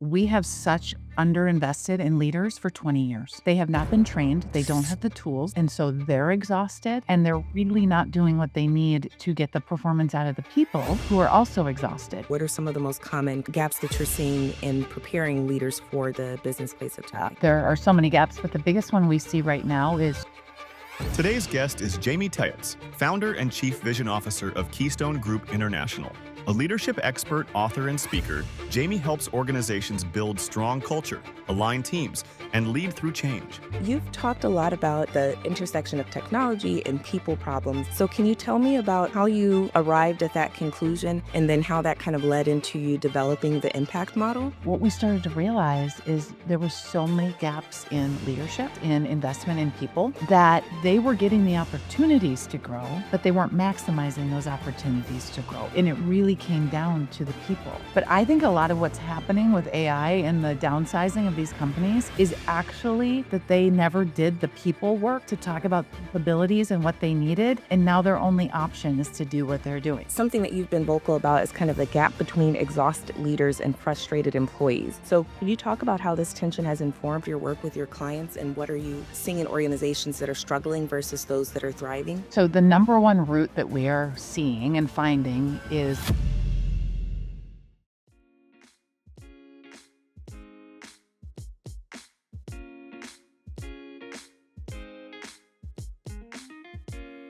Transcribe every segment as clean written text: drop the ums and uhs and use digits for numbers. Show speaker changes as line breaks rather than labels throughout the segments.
We have such underinvested in leaders for 20 years. They have not been trained, they don't have the tools, and so they're exhausted, and they're really not doing what they need to get the performance out of the people who are also exhausted.
What are some of the most common gaps that you're seeing in preparing leaders for the business place of today?
There are so many gaps, but the biggest one we see right now is
Today's guest is Jaime Taets, founder and chief vision officer of Keystone Group International. A leadership expert, author, and speaker, Jaime helps organizations build strong culture, align teams, and lead through change.
You've talked a lot about the intersection of technology and people problems. So can you tell me about how you arrived at that conclusion and then how that kind of led into you developing the impact model?
what we started to realize is there were so many gaps in leadership, in investment in people, that they were getting the opportunities to grow, but they weren't maximizing those opportunities to grow. And it really came down to the people. But I think a lot of what's happening with AI and the downsizing of these companies is actually that they never did the people work to talk about capabilities and what they needed. And now their only option is to do what they're doing.
Something that you've been vocal about is kind of the gap between exhausted leaders and frustrated employees. So can you talk about how this tension has informed your work with your clients and what are you seeing in organizations that are struggling versus those that are thriving?
So the number one root that we are seeing and finding is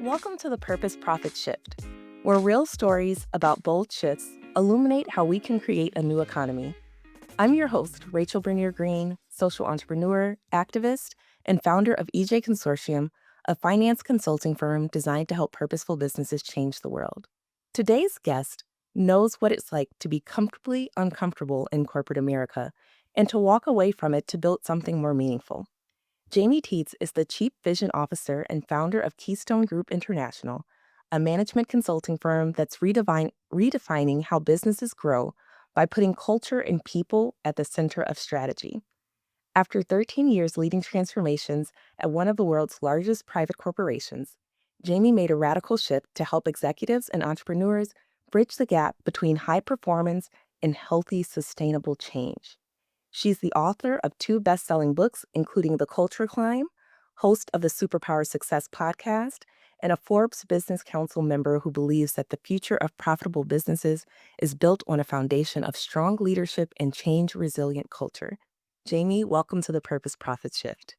Welcome to the Purpose Profit Shift, where real stories about bold shifts illuminate how we can create a new economy. I'm your host, Rachel Bernier Green, social entrepreneur, activist, and founder of EJ Consortium, a finance consulting firm designed to help purposeful businesses change the world. Today's guest knows what it's like to be comfortably uncomfortable in corporate America and to walk away from it to build something more meaningful. Jaime Taets is the Chief Vision Officer and founder of Keystone Group International, a management consulting firm that's redefining how businesses grow by putting culture and people at the center of strategy. After 13 years leading transformations at one of the world's largest private corporations, Jaime made a radical shift to help executives and entrepreneurs bridge the gap between high performance and healthy, sustainable change. She's the author of 2 best-selling books, including The Culture Climb, host of the Superpower Success Podcast, and a Forbes Business Council member who believes that the future of profitable businesses is built on a foundation of strong leadership and change-resilient culture. Jaime, welcome to the Purpose Profit Shift.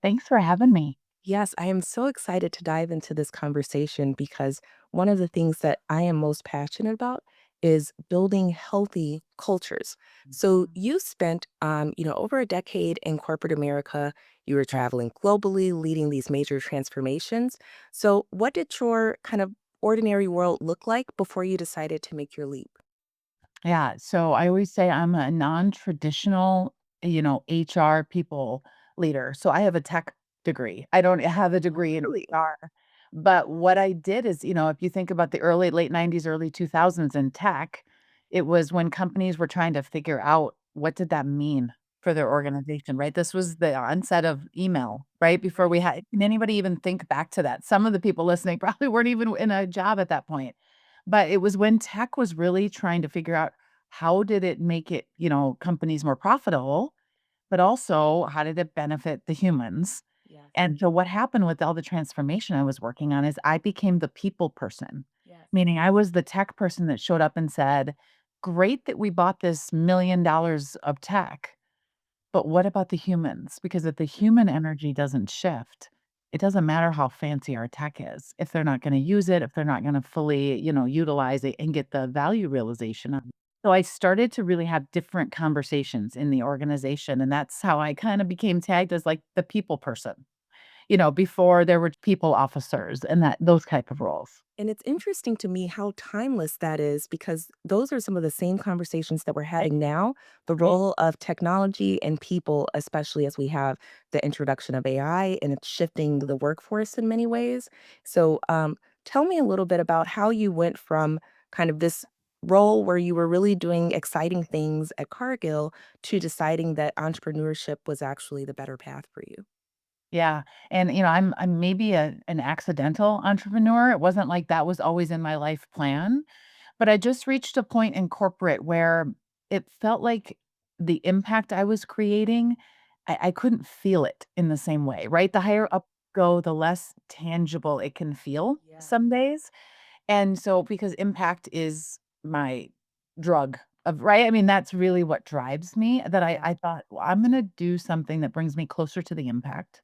thanks for having me.
Yes, I am so excited to dive into this conversation because one of the things that I am most passionate about is building healthy cultures. So you spent, over a decade in corporate America. You were traveling globally, leading these major transformations. So what did your kind of ordinary world look like before you decided to make your leap?
Yeah, so I always say I'm a non-traditional, HR people leader. So I have a tech degree. I don't have a degree in
Really?
HR. But what I did is, if you think about the late 90s, early 2000s in tech, it was when companies were trying to figure out what did that mean for their organization, right? This was the onset of email, right? Before we had, can anybody even think back to that? Some of the people listening probably weren't even in a job at that point. But it was when tech was really trying to figure out how did it make it, companies more profitable, but also how did it benefit the humans?
Yes.
And so what happened with all the transformation I was working on is I became the people person,
Yes.
meaning I was the tech person that showed up and said, "Great that we bought this $1,000,000 of tech, but what about the humans? Because if the human energy doesn't shift, it doesn't matter how fancy our tech is. If they're not gonna use it, if they're not gonna fully, utilize it and get the value realization of it." So I started to really have different conversations in the organization, and that's how I kinda became tagged as, like, the people person, before there were people officers and those type of roles.
And it's interesting to me how timeless that is because those are some of the same conversations that we're having now. The role of technology and people, especially as we have the introduction of AI and it's shifting the workforce in many ways. So, tell me a little bit about how you went from kind of this role where you were really doing exciting things at Cargill to deciding that entrepreneurship was actually the better path for you.
Yeah, and, I'm maybe an accidental entrepreneur. It wasn't like that was always in my life plan, but I just reached a point in corporate where it felt like the impact I was creating, I couldn't feel it in the same way, right? The higher up go, the less tangible it can feel
Yeah.
some days. And so because impact is my drug of right? I mean, that's really what drives me that
Yeah.
I thought, "Well, I'm gonna do something that brings me closer to the impact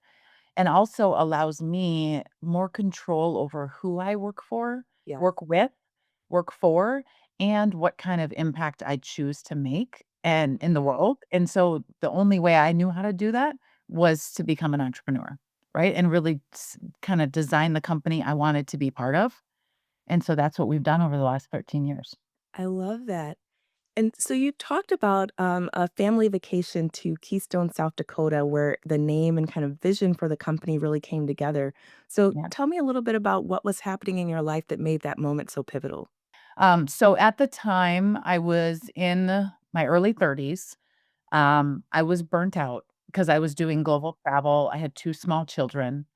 and also allows me more control over who I work for,
Yes.
work with, work for, and what kind of impact I choose to make and in the world." And so the only way I knew how to do that was to become an entrepreneur, right? And really kind of design the company I wanted to be part of. And so that's what we've done over the last 13 years.
I love that. And so you talked about a family vacation to Keystone, South Dakota, where the name and kind of vision for the company really came together. So
Yeah.
tell me a little bit about what was happening in your life that made that moment so pivotal.
So at the time, I was in my early 30s. I was burnt out because I was doing global travel. I had 2 small children.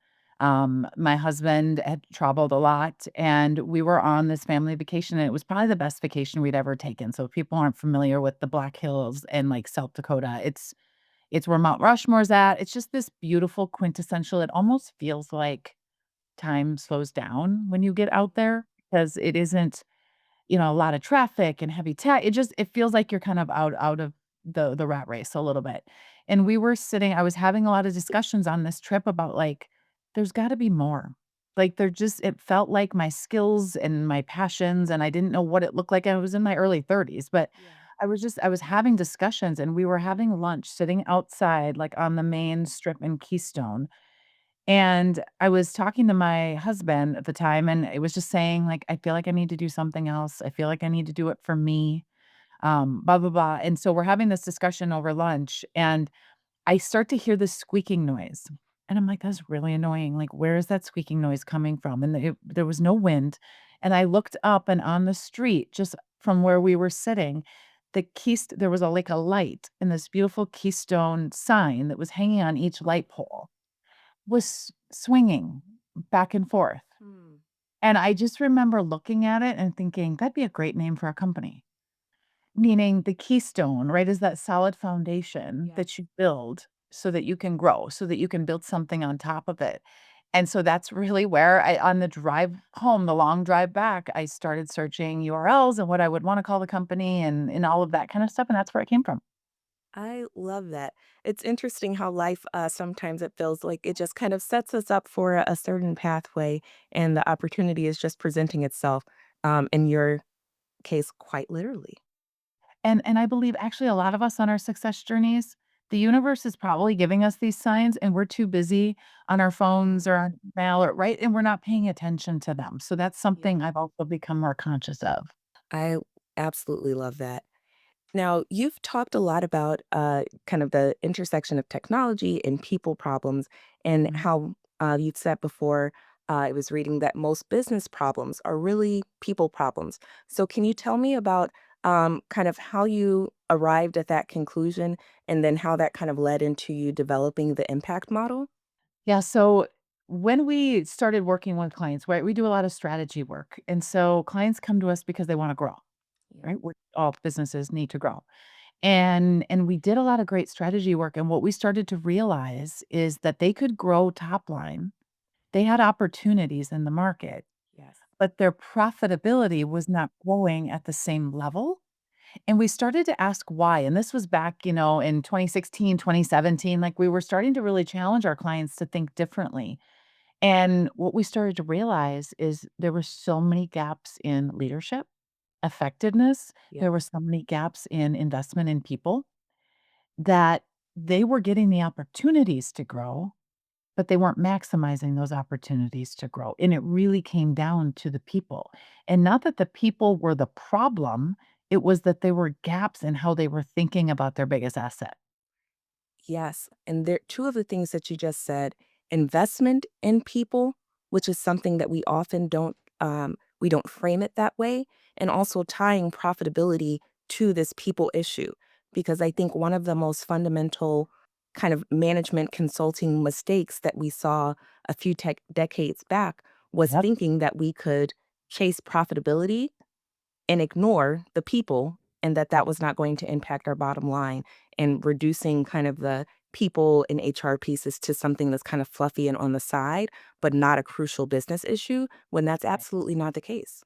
My husband had traveled a lot, and we were on this family vacation, and it was probably the best vacation we'd ever taken. So if people aren't familiar with the Black Hills and, like, South Dakota, it's where Mount Rushmore's at. It's just this beautiful quintessential it almost feels like time slows down when you get out there because it isn't a lot of traffic and heavy tech. It feels like you're kind of out of the rat race a little bit. And we were sitting I was having a lot of discussions on this trip about, like, there's gotta be more. Like, it felt like my skills and my passions, and I didn't know what it looked like. I was in my early 30s, but
Yeah.
I was having discussions, and we were having lunch sitting outside, like, on the main strip in Keystone, and I was talking to my husband at the time, and it was just saying, like, "I feel like I need to do something else. I feel like I need to do it for me, blah, blah, blah." And so we're having this discussion over lunch, and I start to hear this squeaking noise. And I'm like, "That's really annoying. Like, where is that squeaking noise coming from?" And there was no wind. And I looked up, and on the street, just from where we were sitting, there was like a light and this beautiful Keystone sign that was hanging on each light pole was swinging back and forth,
Hmm.
and I just remember looking at it and thinking, "That'd be a great name for a company." Meaning the keystone, right, is that solid foundation
Yeah.
that you build so that you can grow, so that you can build something on top of it, and so that's really where on the drive home, the long drive back, I started searching URLs and what I would wanna call the company and all of that kinda stuff, and that's where it came from.
I love that. It's interesting how life sometimes it feels like it just kind of sets us up for a certain pathway, and the opportunity is just presenting itself. In your case, quite literally.
And I believe actually a lot of us on our success journeys, the universe is probably giving us these signs and we're too busy on our phones or on email or right, and we're not paying attention to them. So that's
Yeah.
something I've also become more conscious of.
I absolutely love that. Now, you've talked a lot about kind of the intersection of technology and people problems, and
Mhm.
how you've said before, I was reading that most business problems are really people problems. So, can you tell me about kind of how you arrived at that conclusion, and then how that kind of led into you developing the impact model?
Yeah, so when we started working with clients, right, we do a lot of strategy work. And so clients come to us because they want to grow,
Yeah.
right? All businesses need to grow. And we did a lot of great strategy work and what we started to realize is that they could grow top line. They had opportunities in the market,
Yes.
but their profitability was not growing at the same level. And we started to ask why. And this was back, in 2016, 2017. Like we were starting to really challenge our clients to think differently. And what we started to realize is there were so many gaps in leadership, effectiveness.
Yeah.
There were so many gaps in investment in people that they were getting the opportunities to grow, but they weren't maximizing those opportunities to grow, and it really came down to the people, and not that the people were the problem, it was that there were gaps in how they were thinking about their biggest asset.
Yes, and there two of the things that you just said, investment in people, which is something that we don't frame it that way, and also tying profitability to this people issue. Because I think one of the most fundamental kind of management consulting mistakes that we saw a few decades back was
Yep,
thinking that we could chase profitability and ignore the people and that
Right.
was not going to impact our bottom line, and reducing kind of the people and HR pieces to something that's kind of fluffy and on the side, but not a crucial business issue when that's
Right.
absolutely not the case.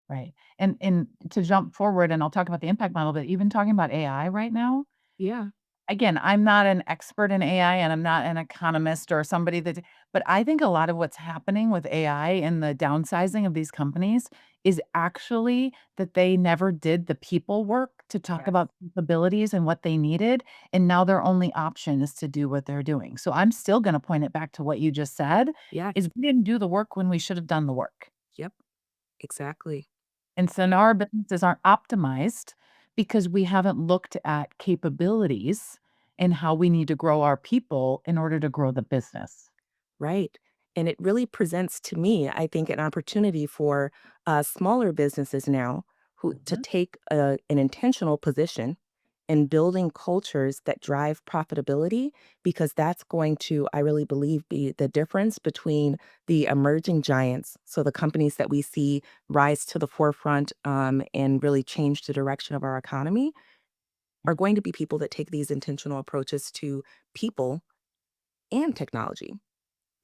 Right. And to jump forward, and I'll talk about the impact model, but even talking about AI right now,
Yeah.
again, I'm not an expert in AI and I'm not an economist or somebody that, but I think a lot of what's happening with AI and the downsizing of these companies is actually that they never did the people work to talk
Yes.
about capabilities and what they needed. And now their only option is to do what they're doing. So I'm still going to point it back to what you just said
Yeah.
is we didn't do the work when we should have done the work.
Yep. Exactly.
And so now our businesses aren't optimized because we haven't looked at capabilities and how we need to grow our people in order to grow the business.
Right. And it really presents to me, I think, an opportunity for smaller businesses now who to
Mhm.
take an intentional position in building cultures that drive profitability, because that's going to, I really believe, be the difference between the emerging giants. So the companies that we see rise to the forefront and really change the direction of our economy are going to be people that take these intentional approaches to people and technology,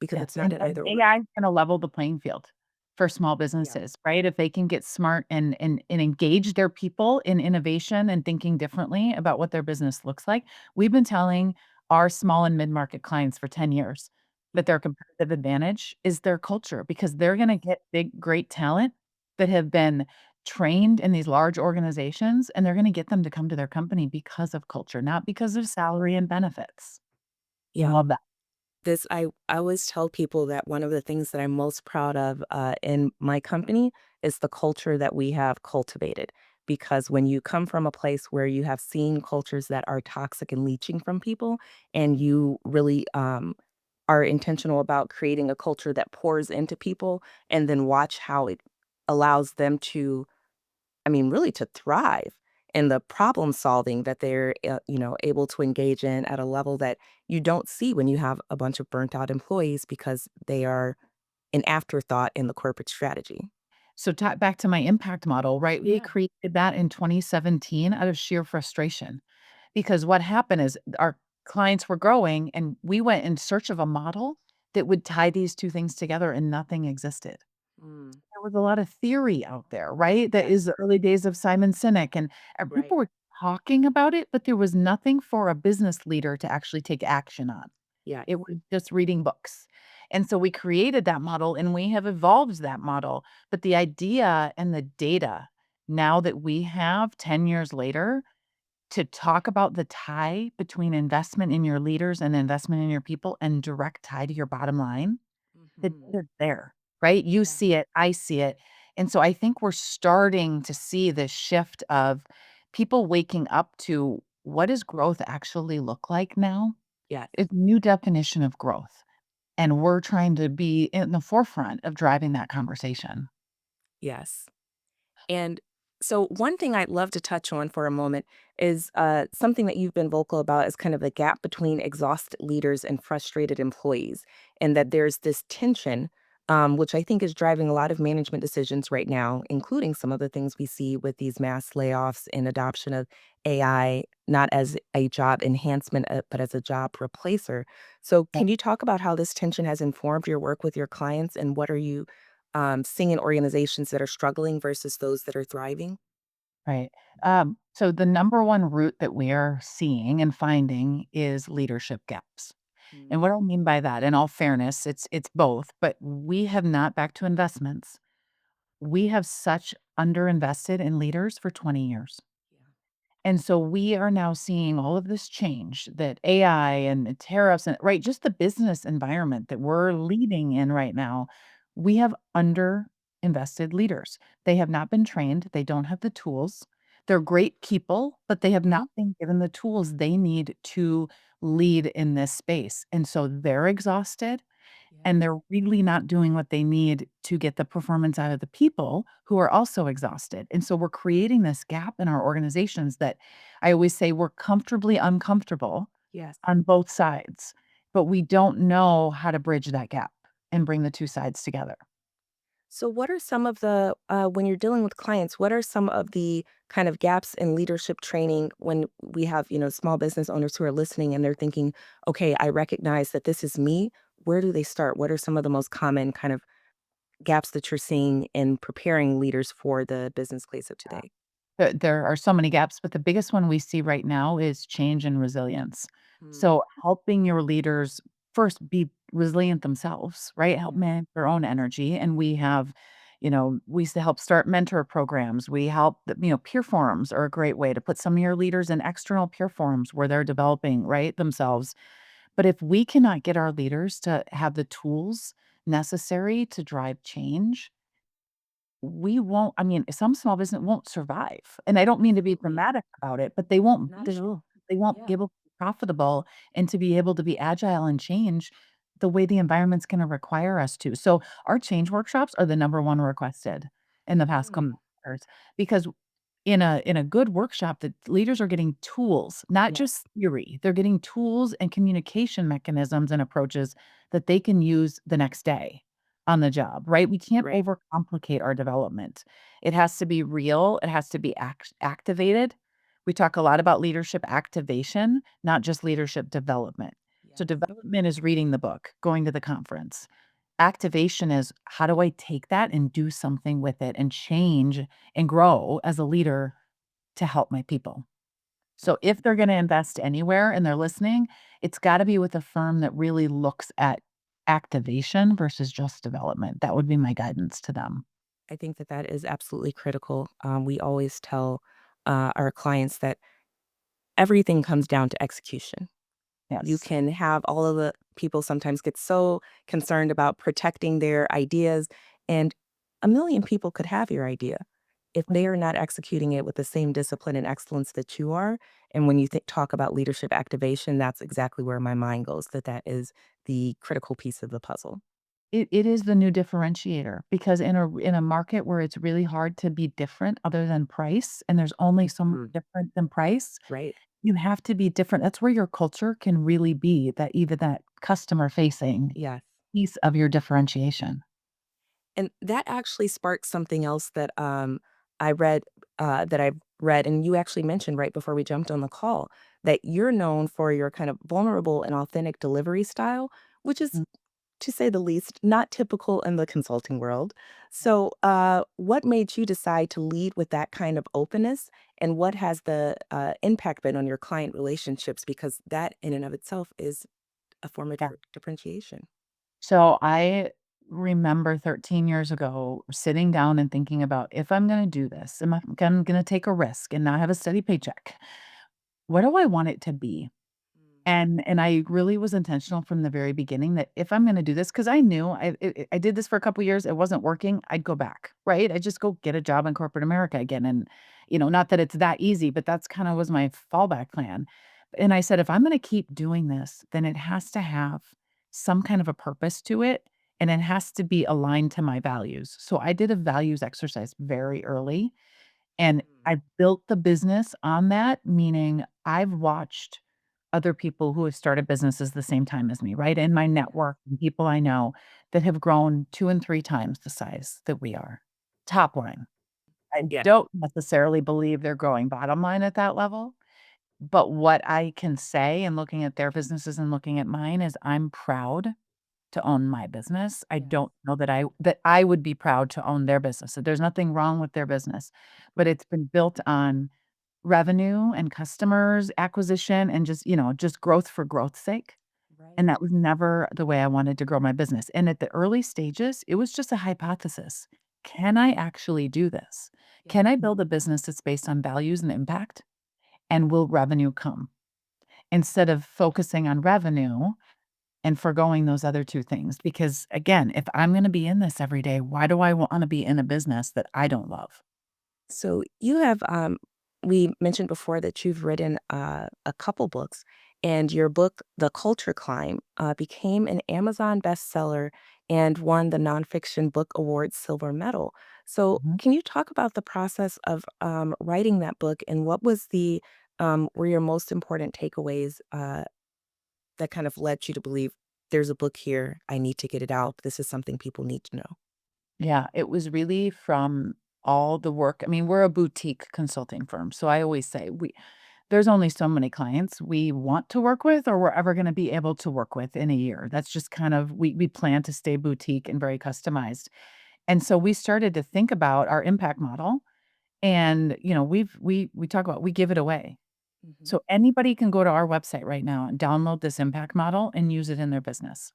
because it's
Yes,
not
and
an either or.
AI is gonna level the playing field for small
Yeah.
businesses, right? If they can get smart and engage their people in innovation and thinking differently about what their business looks like. We've been telling our small and mid-market clients for 10 years that their competitive advantage is their culture because they're gonna get big, great talent that have been trained in these large organizations, and they're gonna get them to come to their company because of culture, not because of salary and benefits. I
Yeah.
love that.
I always tell people that one of the things that I'm most proud of in my company is the culture that we have cultivated. Because when you come from a place where you have seen cultures that are toxic and leeching from people, and you really are intentional about creating a culture that pours into people, and then watch how it allows them to, I mean, really to thrive in the problem solving that they're, able to engage in at a level that you don't see when you have a bunch of burnt out employees because they are an afterthought in the corporate strategy.
So back to my impact model, right? We
Yeah.
created that in 2017 out of sheer frustration because what happened is our clients were growing and we went in search of a model that would tie these two things together and nothing existed.
Mm,
There was a lot of theory out there, right? That
yes.
is the early days of Simon Sinek and
Right.
people were talking about it, but there was nothing for a business leader to actually take action on.
Yes.
It was just reading books. And so we created that model and we have evolved that model. But the idea and the data now that we have 10 years later to talk about the tie between investment in your leaders and investment in your people and direct tie to your bottom line, the
Hmm.
data's there, right? You
Yeah.
see it, I see it. And so I think we're starting to see this shift of people waking up to what does growth actually look like now?
Yes.
It's new definition of growth. And we're trying to be in the forefront of driving that conversation.
Yes. And so, one thing I'd love to touch on for a moment is something that you've been vocal about is kind of the gap between exhausted leaders and frustrated employees, and that there's this tension, which I think is driving a lot of management decisions right now, including some of the things we see with these mass layoffs and adoption of AI, not as a job enhancement, but as a job replacer. So,
Right.
can you talk about how this tension has informed your work with your clients, and what are you seeing in organizations that are struggling versus those that are thriving?
Right. So the number one root that we are seeing and finding is leadership gaps. And
Mm,
what I mean by that, in all fairness, it's both, but we have not back to investments. We have such underinvested in leaders for 20 years.
yeah.
And so we are now seeing all of this change that AI and the tariffs and right, just the business environment that we're leading in right now. We have under invested leaders. They have not been trained. They don't have the tools. They're great people, but they have
Mhm.
not been given the tools they need to lead in this space. And so they're exhausted and
Yes.
they're really not doing what they need to get the performance out of the people who are also exhausted. And so we're creating this gap in our organizations that I always say we're comfortably uncomfortable
Yes.
on both sides, but we don't know how to bridge that gap and bring the two sides together.
So, what are some of the, when you're dealing with clients, what are some of the kind of gaps in leadership training when we have, small business owners who are listening and they're thinking, okay, I recognize that this is me. Where do they start? What are some of the most common kind of gaps that you're seeing in preparing leaders for the business place of today?
There are so many gaps, but the biggest one we see right now is change and resilience.
Mm,
So helping your leaders first be resilient themselves, right? Help
yeah,
manage their own energy. And we have, we used to help start mentor programs. We help, peer forums are a great way to put some of your leaders in external peer forums where they're developing, right, themselves. But if we cannot get our leaders to have the tools necessary to drive change, we won't I mean, some small business won't survive, and I don't mean to be
absolutely.
dramatic about it, but
Not at all.
they won't
Yeah.
be able to be profitable and to be able to be agile and change the way the environment's gonna require us to. So, our change workshops are the number 1 requested in the past couple
Mm,
years because in a good workshop, the leaders are getting tools, not
yes.
just theory. They're getting tools and communication mechanisms and approaches that they can use the next day on the job, right? We can't
Right.
overcomplicate our development. It has to be real, it has to be activated. We talk a lot about leadership activation, not just leadership development. So
Yes.
development is reading the book, going to the conference. Activation is how do I take that and do something with it and change and grow as a leader to help my people. So if they're gonna invest anywhere and they're listening, it's gotta be with a firm that really looks at activation versus just development. That would be my guidance to them.
I think that that is absolutely critical. We always tell our clients that everything comes down to execution. You
Yes.
can have all of the people sometimes get so concerned about protecting their ideas, and a million people could have your idea. If they are not executing it with the same discipline and excellence that you are, and when you talk about leadership activation, that's exactly where my mind goes, that that is the critical piece of the puzzle.
It is the new differentiator because in a market where it's really hard to be different other than price, and there's only so much
Mm,
different than price,
right.
you have to be different. That's where your culture can really be that even that customer facing
Yes.
piece of your differentiation.
And that actually sparked something else that I read that I've read, and you actually mentioned right before we jumped on the call that you're known for your kind of vulnerable and authentic delivery style, which is,
Mm,
to say the least, not typical in the consulting world.
yeah.
So, what made you decide to lead with that kind of openness, and what has the impact been on your client relationships? Because that, in and of itself, is a form of
Yeah.
differentiation.
So I remember 13 years ago sitting down and thinking about if I'm going to do this, am I I'm going to take a risk and not have a steady paycheck? What do I want it to be?
Mm,
And I really was intentional from the very beginning that if I'm gonna do this, because I knew I did this for a couple years, it wasn't working, I'd go back, right? I'd just go get a job in corporate America again, and, not that it's that easy, but that's kinda was my fallback plan. And I said, "If I'm gonna keep doing this, then it has to have some kind of a purpose to it, and it has to be aligned to my values." So I did a values exercise very early, and
mm,
I built the business on that, meaning I've watched other people who have started businesses the same time as me, right? In my
yeah.
network and people I know that have grown 2 and 3 times the size that we are. Top line. I
Yeah.
don't necessarily believe they're growing bottom line at that level, but what I can say in looking at their businesses and looking at mine is I'm proud to own my business. I
Yes.
don't know that I would be proud to own their business. So there's nothing wrong with their business, but it's been built on revenue and customers acquisition and just growth for growth's sake, and
Right.
that was never the way I wanted to grow my business, and at the early stages, it was just a hypothesis. Can I actually do this?
Yeah.
Can I build a business that's based on values and impact, and will revenue come? Instead of focusing on revenue and forgoing those other 2 things, because, again, if I'm gonna be in this every day, why do I wanna be in a business that I don't love?
So you have, we mentioned before that you've written a couple books, and your book, The Culture Climb, became an Amazon bestseller and won the Nonfiction Book Awards silver medal. So
Mhm.
can you talk about the process of writing that book, and what was were your most important takeaways that kind of led you to believe there's a book here, I need to get it out, this is something people need to know?
Yeah, it was really from all the work. I mean, we're a boutique consulting firm, so I always say there's only so many clients we want to work with or we're ever gonna be able to work with in a year. That's just kind of we plan to stay boutique and very customized. And so we started to think about our impact model and, we talk about we give it away.
Mhm.
So anybody can go to our website right now and download this impact model and use it in their business.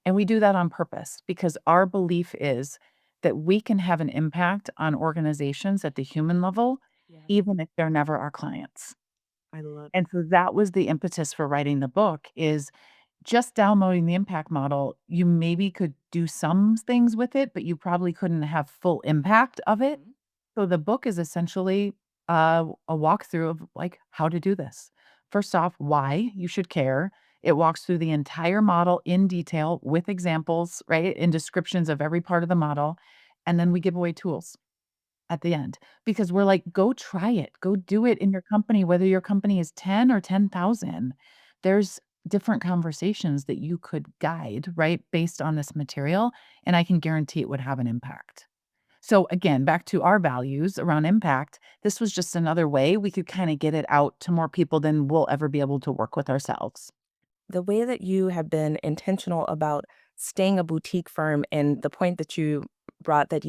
And we do that on purpose because our belief is that we can have an impact on organizations at the human level,
Yes,
even if they're never our clients.
I love
And so that was the impetus for writing the book is just downloading the impact model, you maybe could do some things with it, but you probably couldn't have full impact of it.
Mhm.
So the book is essentially a walkthrough of like how to do this. First off, why you should care. It walks through the entire model in detail with examples, right? And descriptions of every part of the model. And then we give away tools at the end because we're like, go try it. Go do it in your company, whether your company is 10 or 10,000. There's different conversations that you could guide, right? Based on this material. And I can guarantee it would have an impact. So again, back to our values around impact, this was just another way we could kind of get it out to more people than we'll ever be able to work with ourselves.
the way that you have been intentional about staying a boutique firm and the point that you brought that,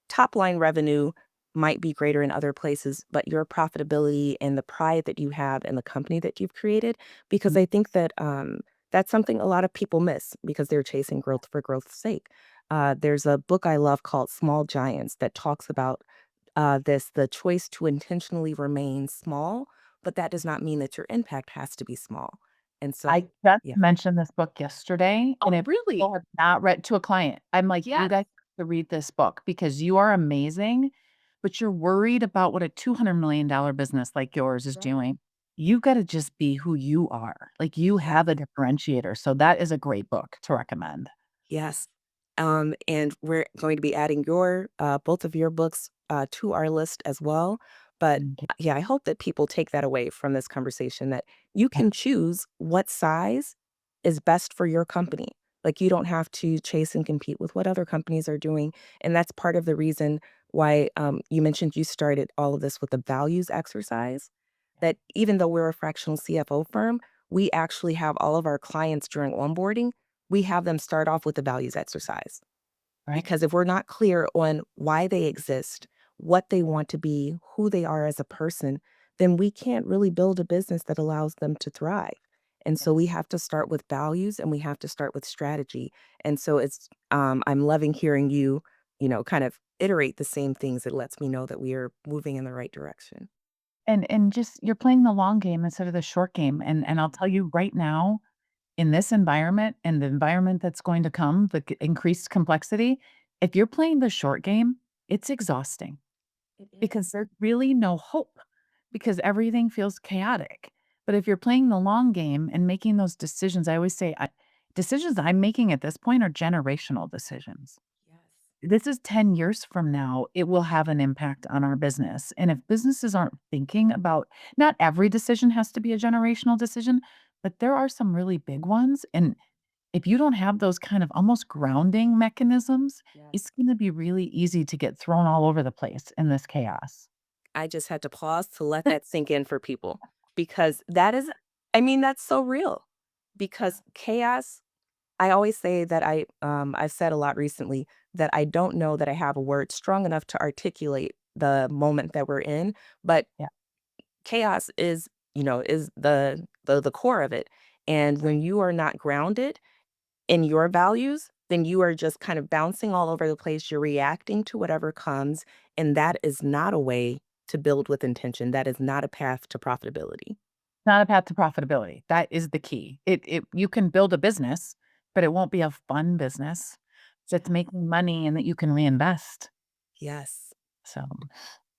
top line revenue might be greater in other places, but your profitability and the pride that you have in the company that you've created, because
Mm,
I think that that's something a lot of people miss because they're chasing growth for growth's sake. There's a book I love called Small Giants that talks about the choice to intentionally remain small, but that does not mean that your impact has to be small. And so,
I just
yeah.
mentioned this book yesterday, and
Oh,
if
really?
people have not read to a client, I'm like, "You
Yes.
guys have to read this book because you are amazing, but you're worried about what a $200 million business like yours is
Right.
doing. You gotta just be who you are. Like, you
Yes.
have a differentiator." So that is a great book to recommend.
Yes. And we're going to be adding both of your books to our list as well. But
Okay.
yeah, I hope that people take that away from this conversation that you
Yeah,
can choose what size is best for your company. Like you don't have to chase and compete with what other companies are doing. And that's part of the reason why you mentioned you started all of this with a values exercise. That even though we're a fractional CFO firm, we actually have all of our clients during onboarding we have them start off with the values exercise.
right?
Because if we're not clear on why they exist, what they want to be, who they are as a person, then we can't really build a business that allows them to thrive. And so we
Yes.
have to start with values and we have to start with strategy. And so I'm loving hearing you, kind of iterate the same things. It lets me know that we are moving in the right direction.
And just you're playing the long game instead of the short game, and I'll tell you right now, in this environment and the environment that's going to come, the increased complexity, if you're playing the short game, it's exhausting
It
because
is.
there's really no hope because everything feels chaotic. But if you're playing the long game and making those decisions, I always say decisions I'm making at this point are generational decisions.
Yes.
This is 10 years from now, it will have an impact on our business. And if businesses aren't thinking about not every decision has to be a generational decision, but there are some really big ones. And if you don't have those kind of almost grounding mechanisms,
Yes.
it's going to be really easy to get thrown all over the place in this chaos.
I just had to pause to let that sink in for people because that is I mean, that's so real. Because chaos I always say that I've said a lot recently that I don't know that I have a word strong enough to articulate the moment that we're in, but
Yeah.
chaos is the core of it. And when
Right.
you are not grounded in your values, then you are just kind of bouncing all over the place. You're reacting to whatever comes, and that is not a way to build with intention. That is not a path to profitability.
Not a path to profitability. That is the key. It you can build a business, but it won't be a fun business that's
Yeah.
making money and that you can reinvest.
Yes.
So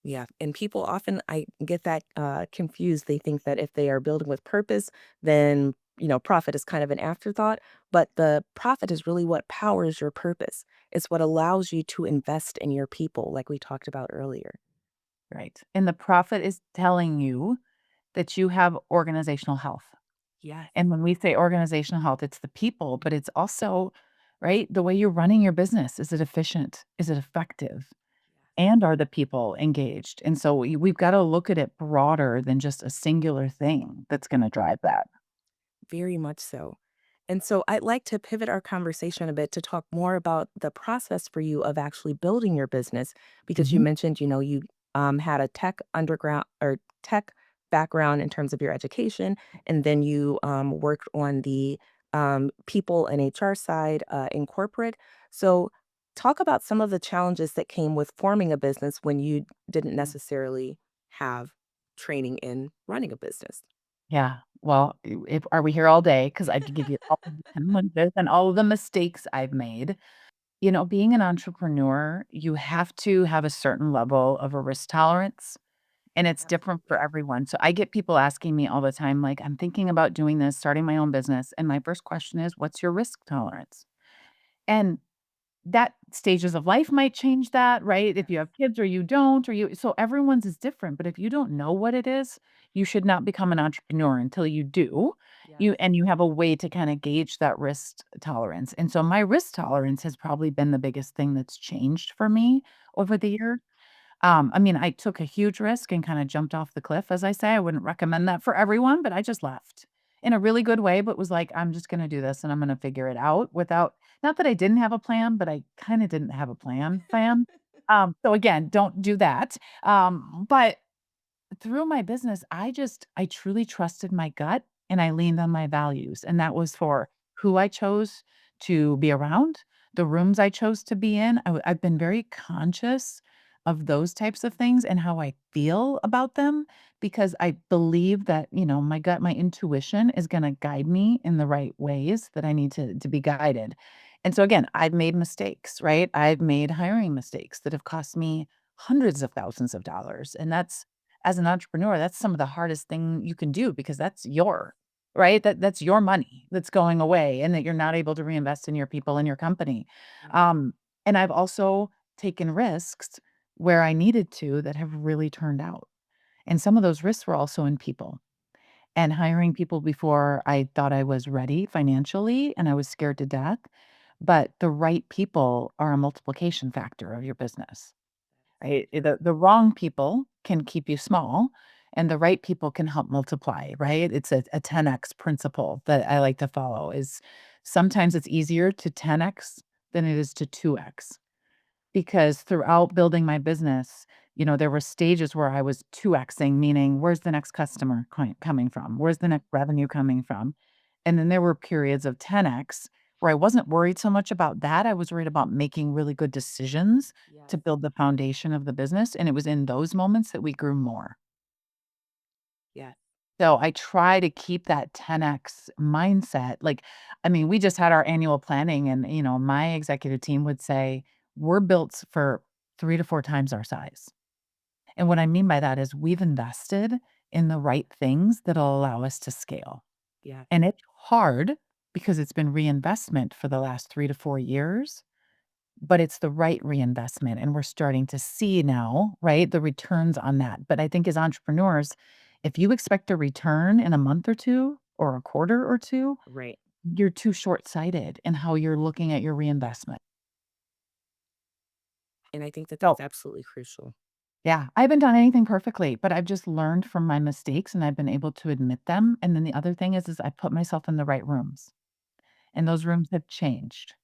Yeah. And people often, I get that confused. They think that if they are building with purpose, then, profit is kind of an afterthought. But the profit is really what powers your purpose. It's what allows you to invest in your people, like we talked about earlier.
right. And the profit is telling you that you have organizational health.
Yes.
And when we say organizational health, it's the people, but it's also, right? The way you're running your business, is it efficient? Is it effective? And are the people engaged? And so we've got to look at it broader than just a singular thing that's going to drive that.
Very much so. And so I'd like to pivot our conversation a bit to talk more about the process for you of actually building your business, because you
Mhm.
mentioned, you had a tech underground or tech background in terms of your education, and then you worked on the people and HR side in corporate. So talk about some of the challenges that came with forming a business when you didn't necessarily have training in running a business.
Yeah. Well, if are we here all day? Because I could give you all of the challenges and all of the mistakes I've made. Being an entrepreneur, you have to have a certain level of a risk tolerance, and it's different for
Yeah.
everyone. So I get people asking me all the time, like, "I'm thinking about doing this, starting my own business." And my first question is, "What's your risk tolerance?" And that stages of life might change that, right? If you have kids or you don't, or so everyone's is different, but if you don't know what it is, you should not become an entrepreneur until you do.
Yes.
You have a way to kinda gauge that risk tolerance, and so my risk tolerance has probably been the biggest thing that's changed for me over the year. I mean, I took a huge risk and kinda jumped off the cliff, as I say. I wouldn't recommend that for everyone, but I just left in a really good way, but was like, "I'm just gonna do this, and I'm gonna figure it out," without not that I didn't have a plan, but I kinda didn't have a plan. So again, don't do that. But through my business, I truly trusted my gut and I leaned on my values, and that was for who I chose to be around, the rooms I chose to be in. I've been very conscious of those types of things and how I feel about them because I believe that, my gut, my intuition is gonna guide me in the right ways that I need to be guided. And so again, I've made mistakes, right? I've made hiring mistakes that have cost me hundreds of thousands of dollars, and that's as an entrepreneur, that's some of the hardest thing you can do because that's your right? That's your money that's going away and that you're not able to reinvest in your people and your company.
Yeah.
Um, and I've also taken risks where I needed to that have really turned out. And some of those risks were also in people and hiring people before I thought I was ready financially and I was scared to death. But the right people are a multiplication factor of your business. Right? The wrong people can keep you small, and the right people can help multiply, right? It's a 10x principle that I like to follow is sometimes it's easier to 10x than it is to 2x. Because throughout building my business, there were stages where I was 2xing, meaning where's the next customer coming from? Where's the next revenue coming from? And then there were periods of 10x where I wasn't worried so much about that. I was worried about making really good decisions
Yes.
to build the foundation of the business. And it was in those moments that we grew more.
Yes.
So I try to keep that 10x mindset. Like, I mean, we just had our annual planning, and, my executive team would say, we're built for 3 to 4 times our size. And what I mean by that is we've invested in the right things that'll allow us to scale.
Yes.
And it's hard because it's been reinvestment for the last 3 to 4 years, but it's the right reinvestment, and we're starting to see now, right, the returns on that. But I think as entrepreneurs, if you expect a return in a month or 2 or a quarter or 2,
Right.
you're too short-sighted in how you're looking at your reinvestment.
And I think that
So,
that's absolutely crucial.
yeah, I haven't done anything perfectly, but I've just learned from my mistakes, and I've been able to admit them, and then the other thing is I put myself in the right rooms, and those rooms have changed.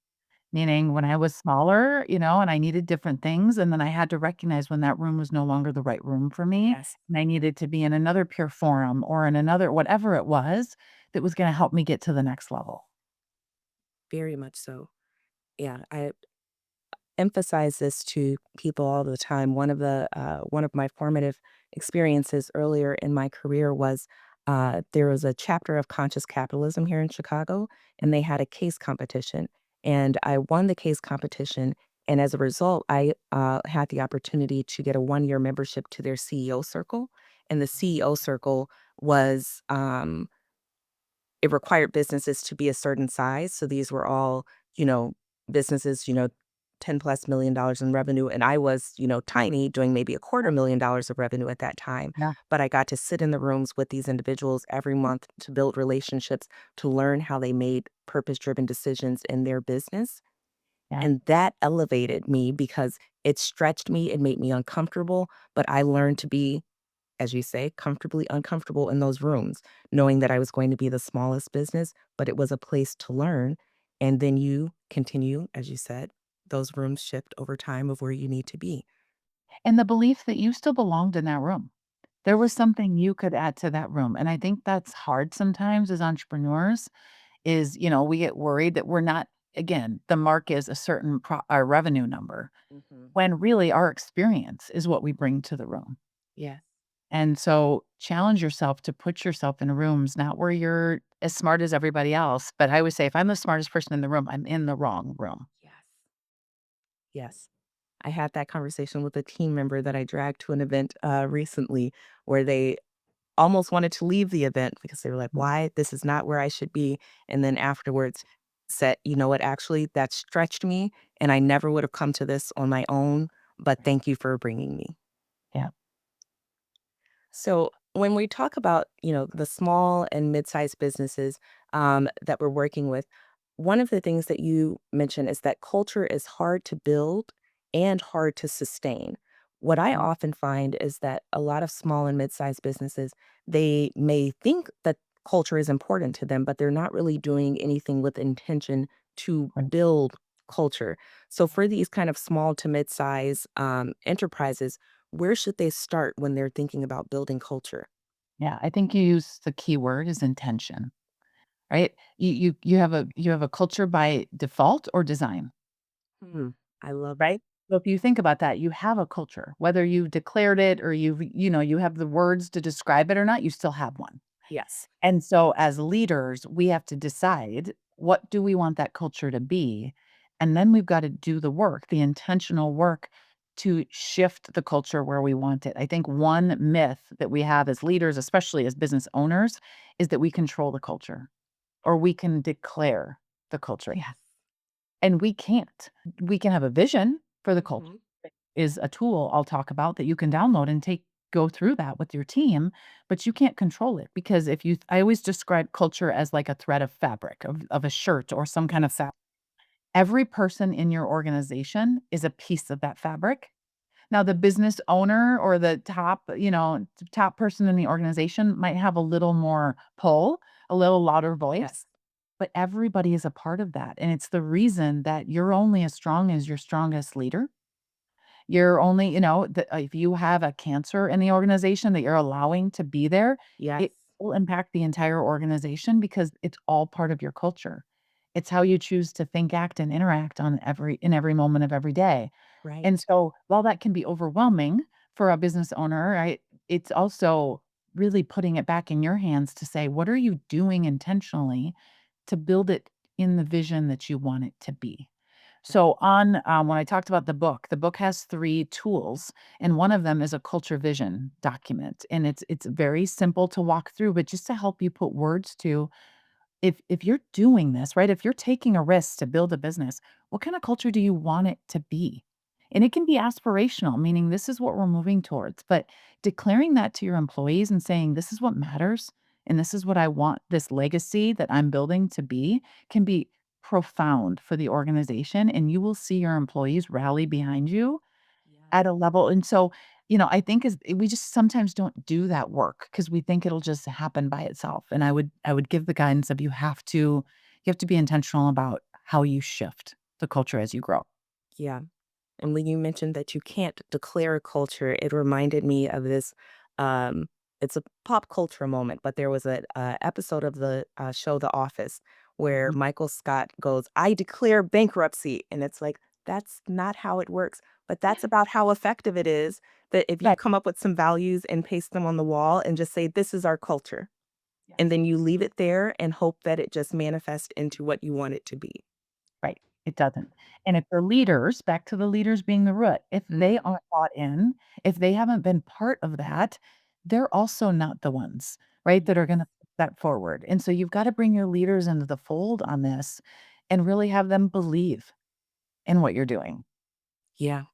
Meaning when I was smaller, and I needed different things, and then I had to recognize when that room was no longer the right room for me,
Yes.
and I needed to be in another peer forum or in another whatever it was that was gonna help me get to the next level.
Very much so. Yeah. I emphasize this to people all the time. One of my formative experiences earlier in my career was there was a chapter of conscious capitalism here in Chicago, and they had a case competition, and I won the case competition. And as a result, I had the opportunity to get a 1 year membership to their CEO circle, and the CEO circle was it required businesses to be a certain size. So these were all, you know, businesses, 10 plus $1 million in revenue. And I was, tiny, doing maybe $250,000 of revenue at that time.
Yeah.
But I got to sit in the rooms with these individuals every month to build relationships, to learn how they made purpose driven decisions in their business.
Yeah.
And that elevated me because it stretched me, it made me uncomfortable, but I learned to be, as you say, comfortably uncomfortable in those rooms, knowing that I was going to be the smallest business, but it was a place to learn. And then you continue, as you said, those rooms shift over time of where you need to be.
And the belief that you still belonged in that room. There was something you could add to that room, and I think that's hard sometimes as entrepreneurs is, we get worried that we're not again, the mark is a certain our revenue number,
Mhm.
when really our experience is what we bring to the room.
Yes.
And so challenge yourself to put yourself in rooms not where you're as smart as everybody else, but I always say if I'm the smartest person in the room, I'm in the wrong room.
Yes. Yes. I had that conversation with a team member that I dragged to an event recently where they almost wanted to leave the event because they were like,
Mm,
why? This is not where I should be. And then afterwards said, you know what, actually, that stretched me and I never would have come to this on my own, but
right.
thank you for bringing me.
Yeah.
So when we talk about, the small and mid-sized businesses that we're working with, one of the things that you mentioned is that culture is hard to build and hard to sustain. What I
Mm,
often find is that a lot of small and mid-sized businesses, they may think that culture is important to them, but they're not really doing anything with intention to
right.
build culture. So for these kind of small to mid-size enterprises, where should they start when they're thinking about building culture?
Yeah, I think you use the key word is intention, right? You have a culture by default or design,
Hmm. I love
right? So if you think about that, you have a culture, whether you declared it or you have the words to describe it or not, you still have one.
yes.
And so as leaders, we have to decide what do we want that culture to be? And then we've got to do the work, the intentional work to shift the culture where we want it. I think one myth that we have as leaders, especially as business owners, is that we control the culture or we can declare the culture.
Yes.
And we can't. We can have a vision for the culture
Hmm.
is a tool I'll talk about that you can download and go through that with your team, but you can't control it because if you I always describe culture as like a thread of fabric of a shirt or some kind of fabric. Every person in your organization is a piece of that fabric. Now the business owner or the top person in the organization might have a little more pull, a little louder voice,
Yes.
but everybody is a part of that. And it's the reason that you're only as strong as your strongest leader. You're only if you have a cancer in the organization that you're allowing to be there,
Yes.
it will impact the entire organization because it's all part of your culture. It's how you choose to think, act, and interact in every moment of every day. And
Right.
so while that can be overwhelming for a business owner, right, it's also really putting it back in your hands to say, what are you doing intentionally to build it in the vision that you want it to be? So when I talked about the book has 3 tools, and one of them is a culture vision document, and it's very simple to walk through, but just to help you put words to if you're doing this, right? If you're taking a risk to build a business, what kind of culture do you want it to be? And it can be aspirational, meaning this is what we're moving towards, but declaring that to your employees and saying, this is what matters and this is what I want this legacy that I'm building to be can be profound for the organization. And you will see your employees rally behind you
Yes.
at a level. And so, I think is we just sometimes don't do that work because we think it'll just happen by itself. And I would give the guidance of you have to be intentional about how you shift the culture as you grow.
Yeah. And when you mentioned that you can't declare a culture, it reminded me of this. Um, it's a pop culture moment, but there was a episode of the show The Office where
Mhm.
Michael Scott goes, "I declare bankruptcy," and it's like that's not how it works. But that's about how effective it is. That if you
Right.
come up with some values and paste them on the wall and just say, "This is our culture," and
Yes.
then you leave it there and hope that it just manifests into what you want it to be.
Right. It doesn't. And if the leaders, back to the leaders being the root, if they
Mhm.
aren't bought in, if they haven't been part of that, they're also not the ones, right, that are
Yes.
gonna put that forward. And so you've got to bring your leaders into the fold on this and really have them believe in what you're doing.
Yeah.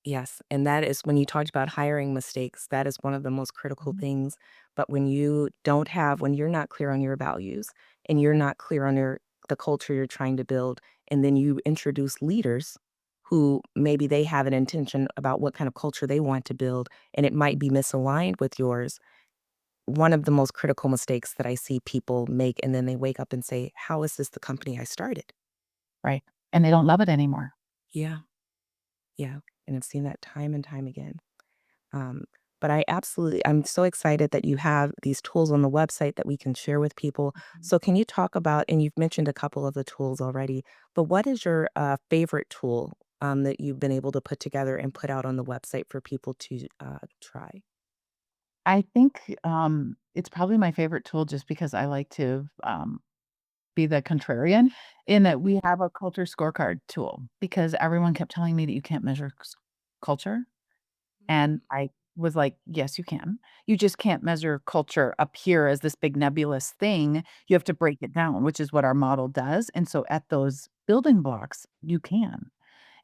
Yes, and that is when you talked about hiring mistakes, that is one of the most critical
Mhm.
things. But when you're not clear on your values and you're
Right.
not clear on your the culture you're trying to build, and then you introduce leaders who maybe they have an intention about what kind of culture they want to build, and it might be misaligned with yours. One of the most critical mistakes that I see people make, and then they wake up and say, "How is this the company I started?"
right? And they don't love it anymore.
Yeah, yeah, and I've seen that time and time again. Um, but I'm so excited that you have these tools on the website that we can share with people. So, can you talk about, and you've mentioned a couple of the tools already, but what is your favorite tool that you've been able to put together and put out on the website for people to try?
I think, it's probably my favorite tool just because I like to, be the contrarian in that we have a culture scorecard tool because everyone kept telling me that you can't measure culture. And
Mm,
I was like, "Yes, you can. You just can't measure culture up here as this big nebulous thing. You have to break it down," which is what our model does. And so at those building blocks, you can.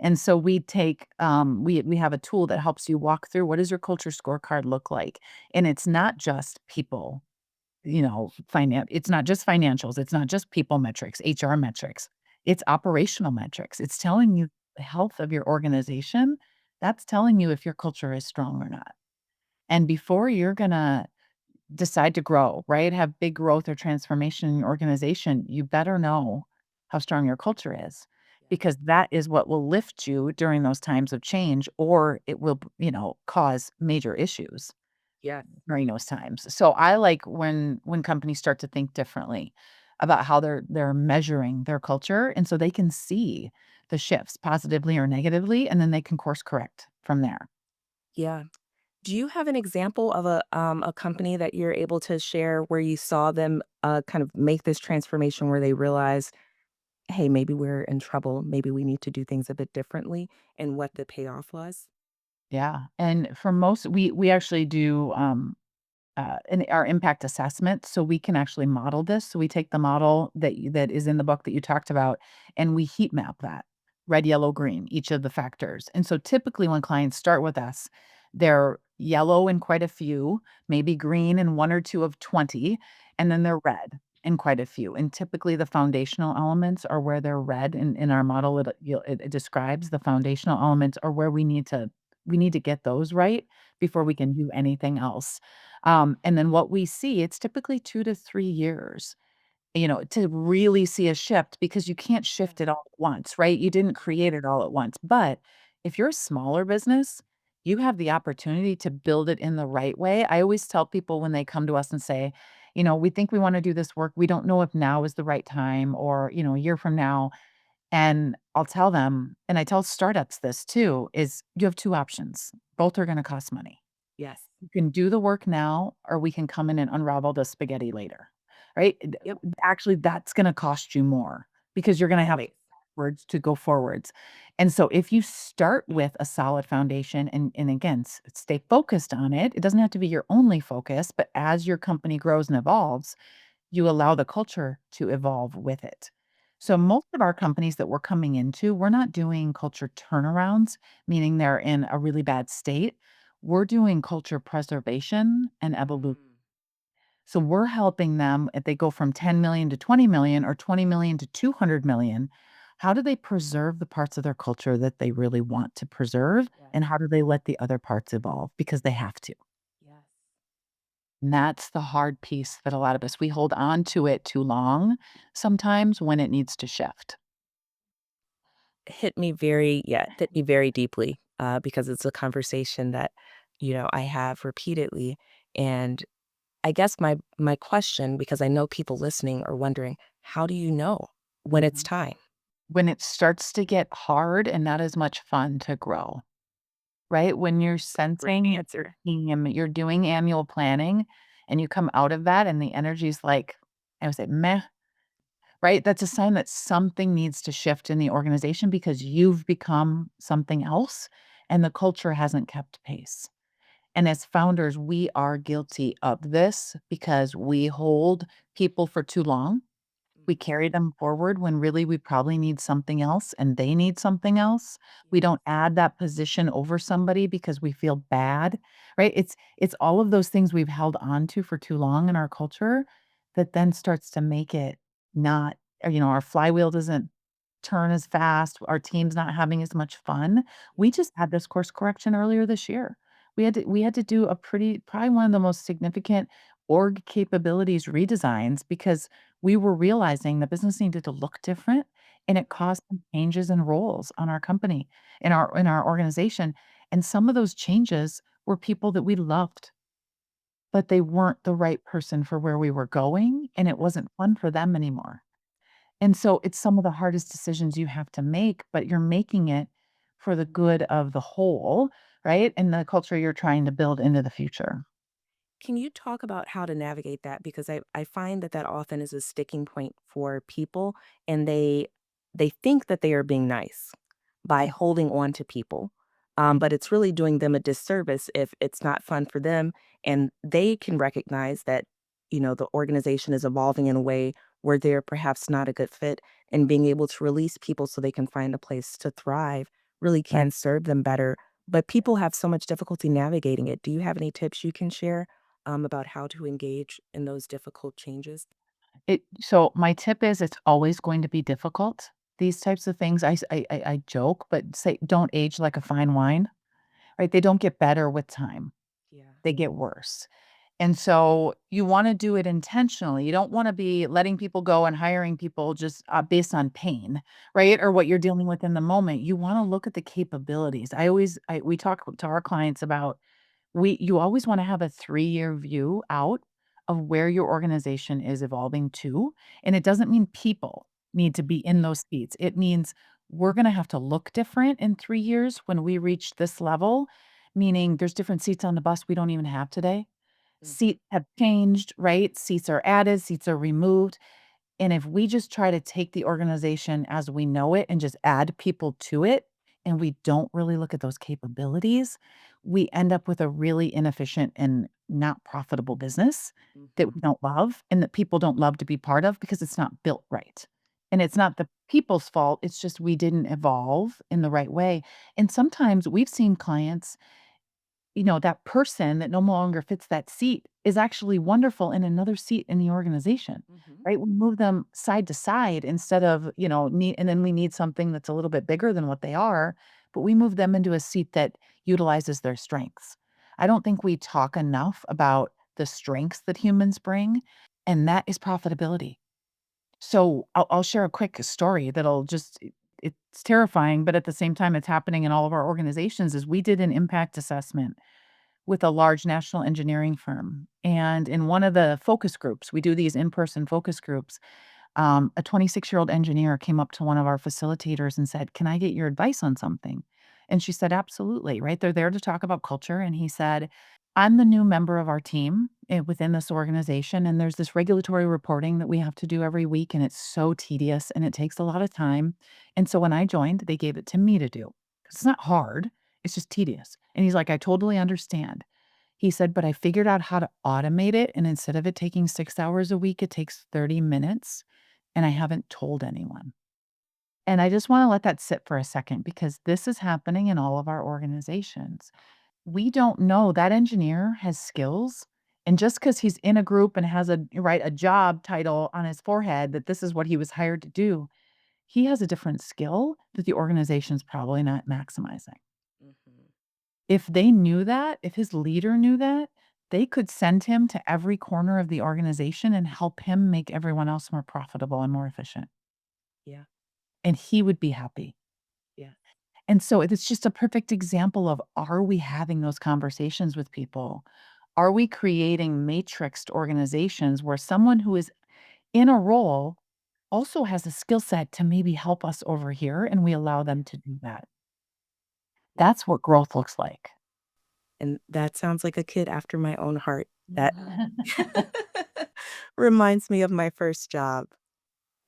And so we take, we have a tool that helps you walk through what does your culture scorecard look like? And it's not just people, it's not just financials, it's not just people metrics, HR metrics. It's operational metrics. It's telling you the health of your organization. That's telling you if your culture is strong or not. And before you're gonna decide to grow, right? Have big growth or transformation in your organization, you better know how strong your culture is
yeah.
because that is what will lift you during those times of change or it will, cause major issues
Yes.
during those times. So I like when companies start to think differently about how they're measuring their culture and so they can see the shifts positively or negatively and then they can course correct from there.
Yeah. Do you have an example of a company that you're able to share where you saw them kind of make this transformation where they realize, hey, maybe we're in trouble. Maybe we need to do things a bit differently, and what the payoff was?
Yeah. And for most we actually do in our impact assessment, so we can actually model this. So we take the model that is in the book that you talked about, and we heat map that red, yellow, green, each of the factors. And so typically when clients start with us, they're yellow in quite a few, maybe green in one or two of 20, and then they're red in quite a few. And typically the foundational elements are where they're red. In our model, it describes the foundational elements are where we need to get those right before we can do anything else. And then what we see, it's typically 2 to 3 years, to really see a shift because you can't
Yeah.
shift it all at once, right? You didn't create it all at once. But if you're a smaller business, you have the opportunity to build it in the right way. I always tell people when they come to us and say, "We think we wanna do this work. We don't know if now is the right time or, a year from now." And I'll tell them, and I tell startups this too, is you have 2 options. Both are gonna cost money.
Yes.
You can do the work now, or we can come in and unravel the spaghetti later, right?
Yep.
Actually, that's gonna cost you more because you're gonna have
Always.
words to go forwards. And so if you start with a solid foundation and again, stay focused on it, it doesn't have to be your only focus, but as your company grows and evolves, you allow the culture to evolve with it. So most of our companies that we're coming into, we're not doing culture turnarounds, meaning they're in a really bad state. We're doing culture preservation and evolution.
Mm,
So we're helping them if they go from 10 million to 20 million or 20 million to 200 million. How do they preserve the parts of their culture that they really want to preserve?
yes.
And how do they let the other parts evolve? Because they have to.
Yes.
And that's the hard piece that a lot of us we hold on to it too long sometimes when it needs to shift.
Hit me very deeply because it's a conversation that, I have repeatedly. And I guess my question, because I know people listening are wondering, how do you know when it's
Mhm.
time?
When it starts to get hard and not as much fun to grow, right? When you're
Great
sensing
answer.
you're doing annual planning and you come out of that and the energy's like, I would say, meh, right? That's a sign that something needs to shift in the organization because you've become something else and the culture hasn't kept pace. And as founders, we are guilty of this because we hold people for too long. We
Mhm.
carry them forward when really we probably need something else and they need something else. We
Yes.
don't add that position over somebody because we feel bad, right? It's all of those things we've held on to for too long in our culture that then starts to make it not our flywheel doesn't turn as fast, our team's not having as much fun. We just had this course correction earlier this year. We had to do a pretty probably one of the most significant org capabilities redesigns because we were realizing the business needed to look different, and it caused some changes in roles on our company, in our organization, and some of those changes were people that we loved, but they weren't the right person for where we were going, and it wasn't fun for them anymore. And so it's some of the hardest decisions you have to make, but you're making it for the good of the whole, right? And the culture you're trying to build into the future.
Can you talk about how to navigate that? Because I find that that often is a sticking point for people, and they think that they are being nice by holding on to people. But it's really doing them a disservice if it's not fun for them, and they can recognize that, the organization is evolving in a way where they're perhaps not a good fit, and being able to release people so they can find a place to thrive really
Right.
can serve them better. But people have so much difficulty navigating it. Do you have any tips you can share? About how to engage in those difficult changes?
So my tip is it's always going to be difficult. These types of things, I joke, but say don't age like a fine wine, right? They don't get better with time.
Yeah.
They get worse. And so you wanna do it intentionally. You don't wanna be letting people go and hiring people just, based on pain, right? Or what you're dealing with in the moment. You wanna look at the capabilities. We talk to our clients about you always wanna have a 3-year view out of where your organization is evolving to, and it doesn't mean people need to be in those seats. It means we're gonna have to look different in 3 years when we reach this level, meaning there's different seats on the bus we don't even have today.
Mhm.
Seats have changed, right? Seats are added, seats are removed, and if we just try to take the organization as we know it and just add people to it, and we don't really look at those capabilities, we end up with a really inefficient and not profitable business that
Mhm.
we don't love and that people don't love to be part of because it's not built right. And it's not the people's fault, it's just we didn't evolve in the right way. And sometimes we've seen clients, that person that no longer fits that seat is actually wonderful in another seat in the organization,
Mhm.
right? We move them side to side instead of, need, and then we need something that's a little bit bigger than what they are, but we move them into a seat that utilizes their strengths. I don't think we talk enough about the strengths that humans bring, and that is profitability. So I'll share a quick story that'll it's terrifying, but at the same time, it's happening in all of our organizations. Is we did an impact assessment with a large national engineering firm. And in one of the focus groups, we do these in-person focus groups. A 26-year-old engineer came up to one of our facilitators and said, "Can I get your advice on something?" And she said, "Absolutely." Right? They're there to talk about culture. And he said, "I'm the new member of our team within this organization, and there's this regulatory reporting that we have to do every week, and it's so tedious and it takes a lot of time. And so when I joined, they gave it to me to do. It's not hard, it's just tedious." And he's like, "I totally understand." He said, "But I figured out how to automate it, and instead of it taking 6 hours a week, it takes 30 minutes, and I haven't told anyone." And I just wanna let that sit for a second because this is happening in all of our organizations. We don't know that engineer has skills, and just because he's in a group and has a job title on his forehead that this is what he was hired to do, he has a different skill that the organization's probably not maximizing.
Mhm.
If they knew that, if his leader knew that, they could send him to every corner of the organization and help him make everyone else more profitable and more efficient,
Yeah.
and he would be happy.
Yeah.
And so it's just a perfect example of, are we having those conversations with people? Are we creating matrixed organizations where someone who is in a role also has a skill set to maybe help us over here, and we allow
Yeah.
them to do that?
Yeah.
That's what growth looks like.
And that sounds like a kid after my own heart. That reminds me of my first job.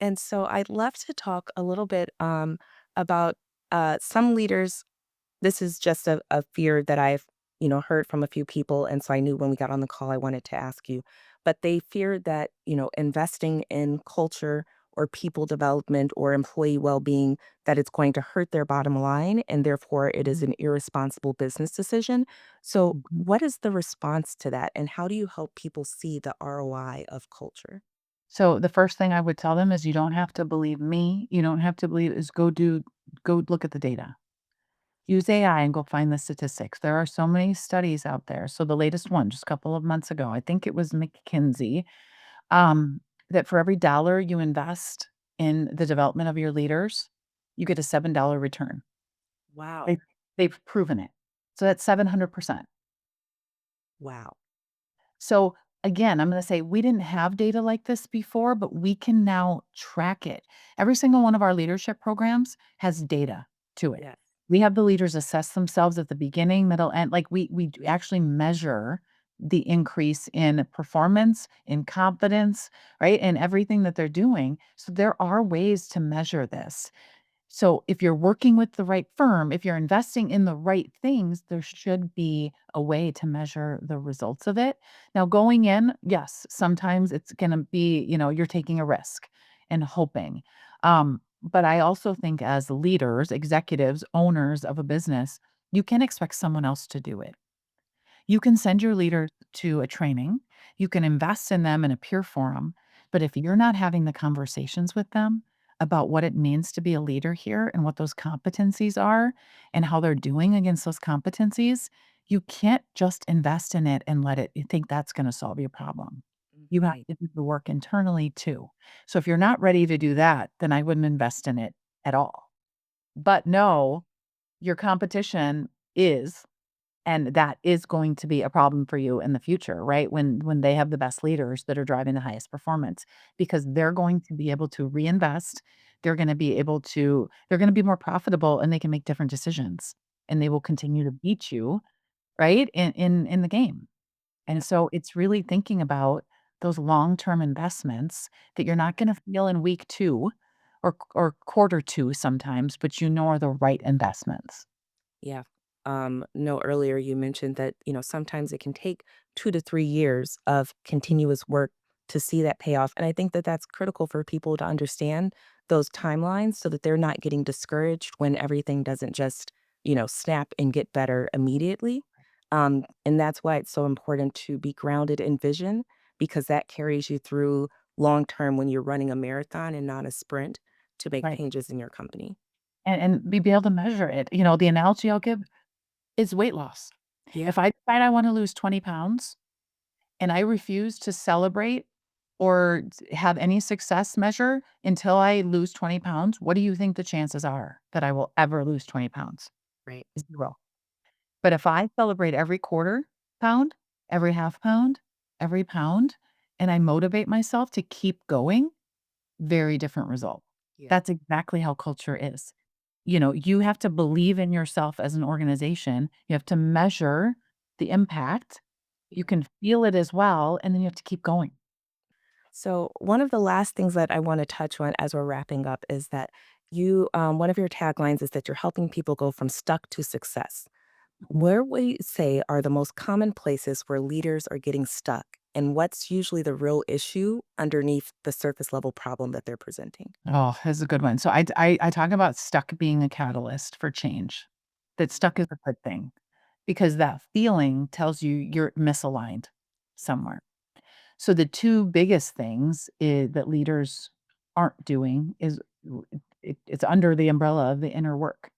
And so I'd love to talk a little bit about some leaders. This is just a fear that I've, heard from a few people, and so I knew when we got on the call I wanted to ask you. But they fear that, investing in culture or people development or employee well-being, that it's going to hurt their bottom line, and therefore it is an irresponsible business decision. So
Mhm.
what is the response to that, and how do you help people see the ROI of culture?
So the first thing I would tell them is you don't have to believe me. You don't have to believe is go look at the data. Use AI and go find the statistics. There are so many studies out there. So the latest one, just a couple of months ago, I think it was McKinsey, um, that for every dollar you invest in the development of your leaders, you get a $7 return.
Wow.
They they've proven it. So that's 700%.
Wow.
So again, I'm going to say we didn't have data like this before, but we can now track it. Every single one of our leadership programs has data to it.
Yes.
We have the leaders assess themselves at the beginning, middle, and like actually measure the increase in performance, in confidence, right? And everything that they're doing. So there are ways to measure this. So if you're working with the right firm, if you're investing in the right things, there should be a way to measure the results of it. Now, going in, yes, sometimes it's going to be, you're taking a risk and hoping. But I also think as leaders, executives, owners of a business, you can expect someone else to do it. You can send your leader to a training, you can invest in them in a peer forum, but if you're not having the conversations with them about what it means to be a leader here and what those competencies are and how they're doing against those competencies, you can't just invest in it and let it you think that's going to solve your problem. You have
Right.
to do the work internally too. So if you're not ready to do that, then I wouldn't invest in it at all. But no, your competition is and that is going to be a problem for you in the future, right? When they have the best leaders that are driving the highest performance because they're going to be able to reinvest, they're going to be more profitable and they can make different decisions and they will continue to beat you, right? In the game. And
Yeah.
so it's really thinking about those long-term investments that you're not going to feel in week 2 or quarter 2 sometimes, but are the right investments.
Yeah. No, earlier you mentioned that, sometimes it can take 2 to 3 years of continuous work to see that payoff. And I think that that's critical for people to understand those timelines so that they're not getting discouraged when everything doesn't just, snap and get better immediately. And that's why it's so important to be grounded in vision because that carries you through long term when you're running a marathon and not a sprint to make
Right.
changes in your company.
And be able to measure it. The analogy I'll give is weight loss.
Yeah.
If I decide I wanna lose 20 pounds and I refuse to celebrate or have any success measure until I lose 20 pounds, what do you think the chances are that I will ever lose 20 pounds?
Right.
0. But if I celebrate every quarter pound, every half pound, every pound, and I motivate myself to keep going, very different result.
Yeah.
That's exactly how culture is. You have to believe in yourself as an organization. You have to measure the impact. You
Yeah.
can feel it as well, and then you have to keep going.
So, one of the last things that I want to touch on as we're wrapping up is that one of your taglines is that you're helping people go from stuck to success. Where would you say are the most common places where leaders are getting stuck? And what's usually the real issue underneath the surface level problem that they're presenting?
Oh, that's a good one. So I talk about stuck being a catalyst for change. That stuck is a good thing because that feeling tells you you're misaligned somewhere. So the 2 biggest things that leaders aren't doing is it's under the umbrella of the inner work.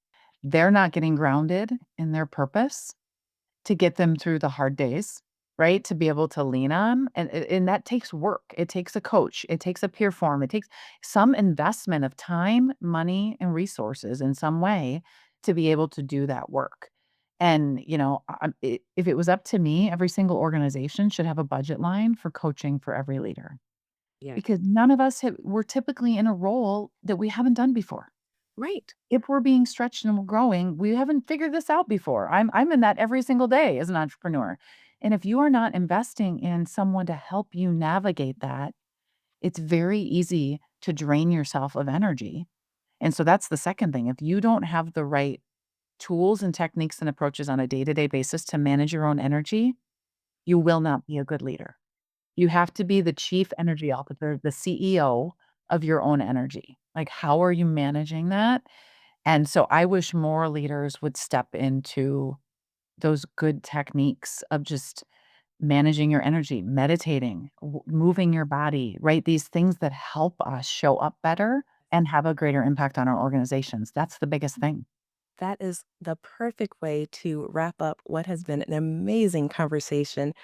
They're not getting grounded in their purpose to get them through the hard days, right? To be able to lean on, and that takes work. It takes a coach, it takes a peer form, it takes some investment of time, money, and resources in some way to be able to do that work. And, if it was up to me, every single organization should have a budget line for coaching for every leader
Yeah.
because none of us we're typically in a role that we haven't done before.
Right.
If we're being stretched and we're growing, we haven't figured this out before. I'm in that every single day as an entrepreneur. And if you are not investing in someone to help you navigate that, it's very easy to drain yourself of energy. And so that's the second thing. If you don't have the right tools and techniques and approaches on a day-to-day basis to manage your own energy, you will not be a good leader. You have to be the chief energy officer, the CEO of your own energy. Like, how are you managing that? And so I wish more leaders would step into those good techniques of just managing your energy, meditating, moving your body, right? These things that help us show up better and have a greater impact on our organizations. That's the biggest thing.
That is the perfect way to wrap up what has been an amazing conversation.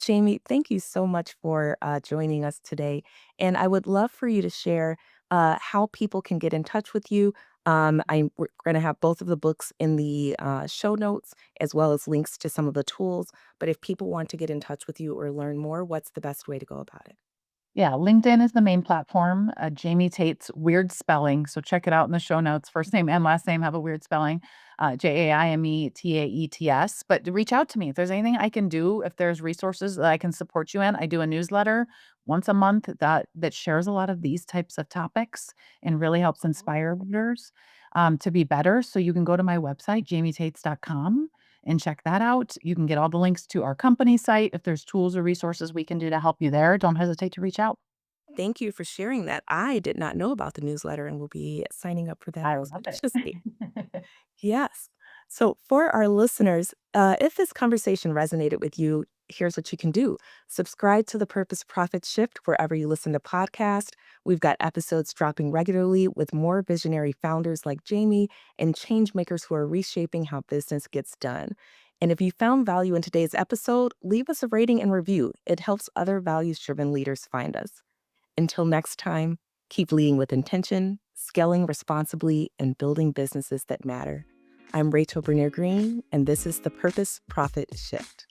Jaime, thank you so much for joining us today. And I would love for you to share how people can get in touch with you. We're going to have both of the books in the show notes, as well as links to some of the tools. But if people want to get in touch with you or learn more, what's the best way to go about it?
Yeah, LinkedIn is the main platform. Jaime Taets, weird spelling. So check it out in the show notes. First name and last name have a weird spelling. Jaime Taets. But reach out to me if there's anything I can do. If there's resources that I can support you in, I do a newsletter once a month that shares a lot of these types of topics and really helps inspire leaders to be better. So you can go to my website, JamieTaets.com, and check that out. You can get all the links to our company site. If there's tools or resources we can do to help you there, don't hesitate to reach out.
Thank you for sharing that. I did not know about the newsletter and will be signing up for that
I love it.
expeditiously. Yes. So, for our listeners, if this conversation resonated with you, here's what you can do. Subscribe to the Purpose Profit Shift wherever you listen to podcasts. We've got episodes dropping regularly with more visionary founders like Jaime and change makers who are reshaping how business gets done. And if you found value in today's episode, leave us a rating and review. It helps other values driven leaders find us. Until next time, keep leading with intention, scaling responsibly, and building businesses that matter. I'm Rachel Bernier Green, and this is the Purpose Profit Shift.